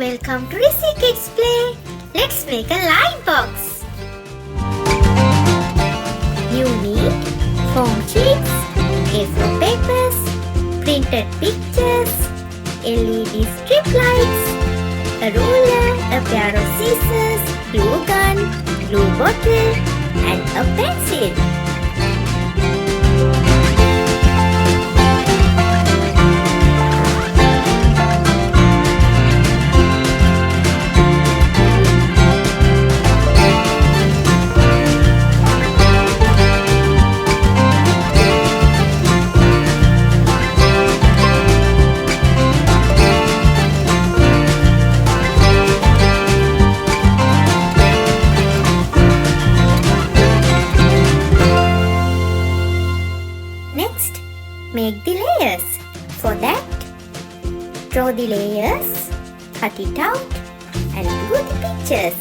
Welcome to Risky Kids Play. Let's make a line box. You need foam sheets, A4 papers, printed pictures, LED strip lights, a ruler, a pair of scissors, glue gun, glue bottle, and a pencil. Next, make the layers. For that, draw the layers, cut it out, and glue the pictures.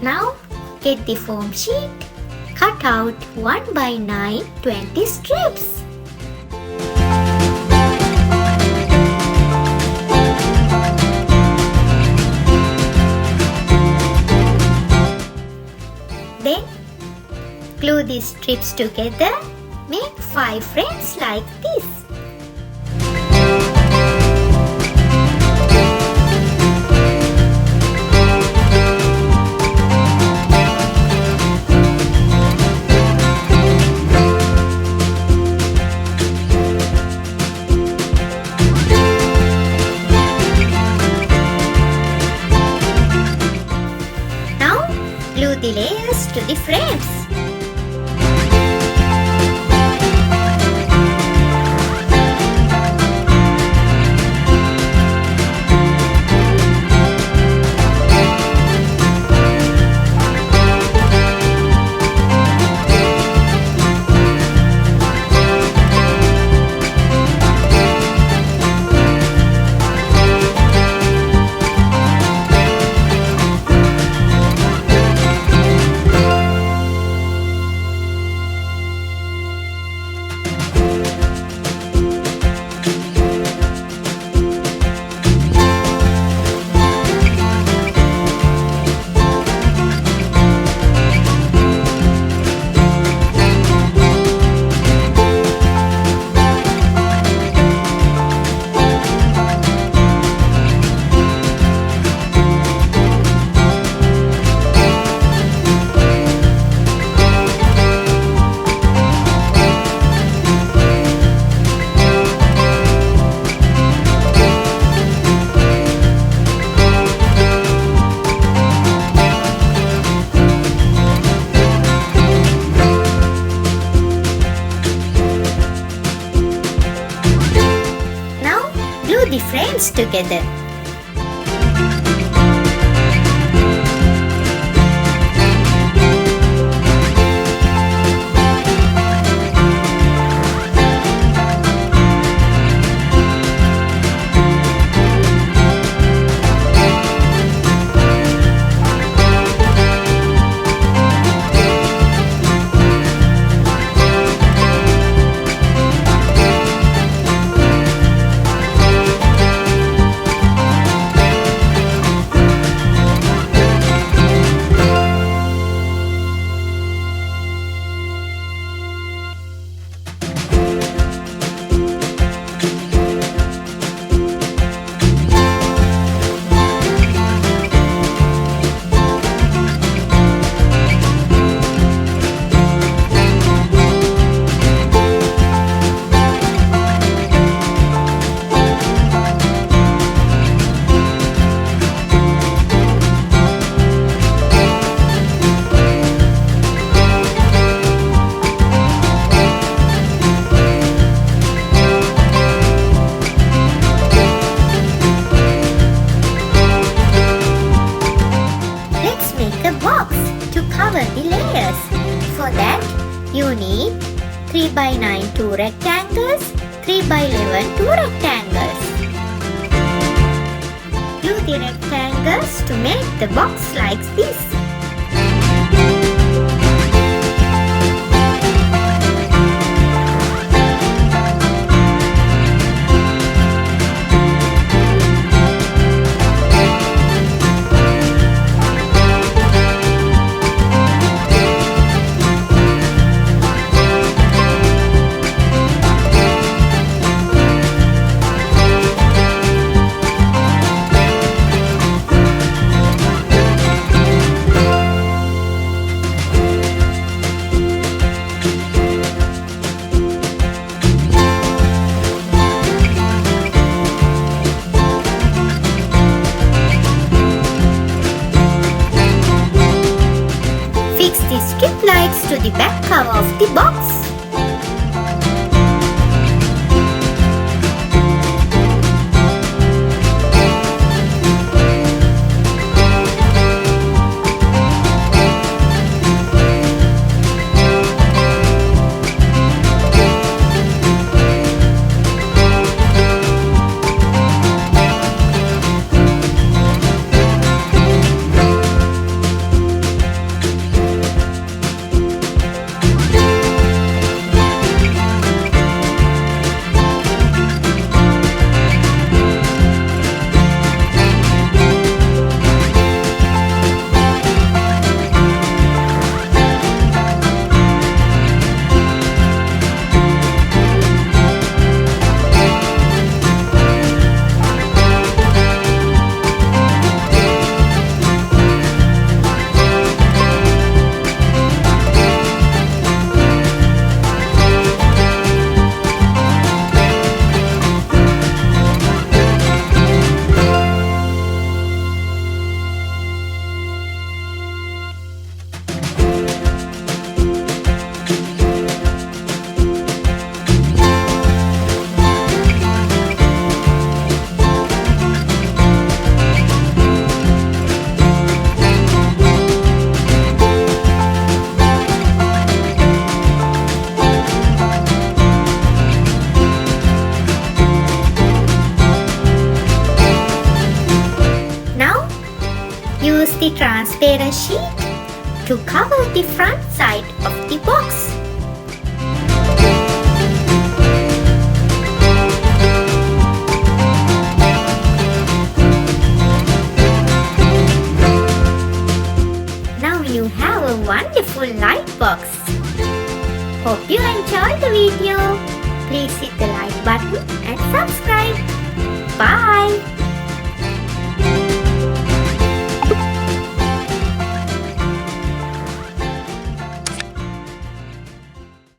Now, get the foam sheet, cut out 1 by 9 20 strips. Then, glue these strips together. Make 5 frames like this. Glue the layers to the frames. The frames together. 3 by 9 two rectangles, 3 by 11 two rectangles. Glue the rectangles to make the box like this. Fix the strip lights to the back cover of the box. Use the transparent sheet to cover the front side of the box. Now you have a wonderful light box. Hope you enjoyed the video. Please hit the like button and subscribe. Bye.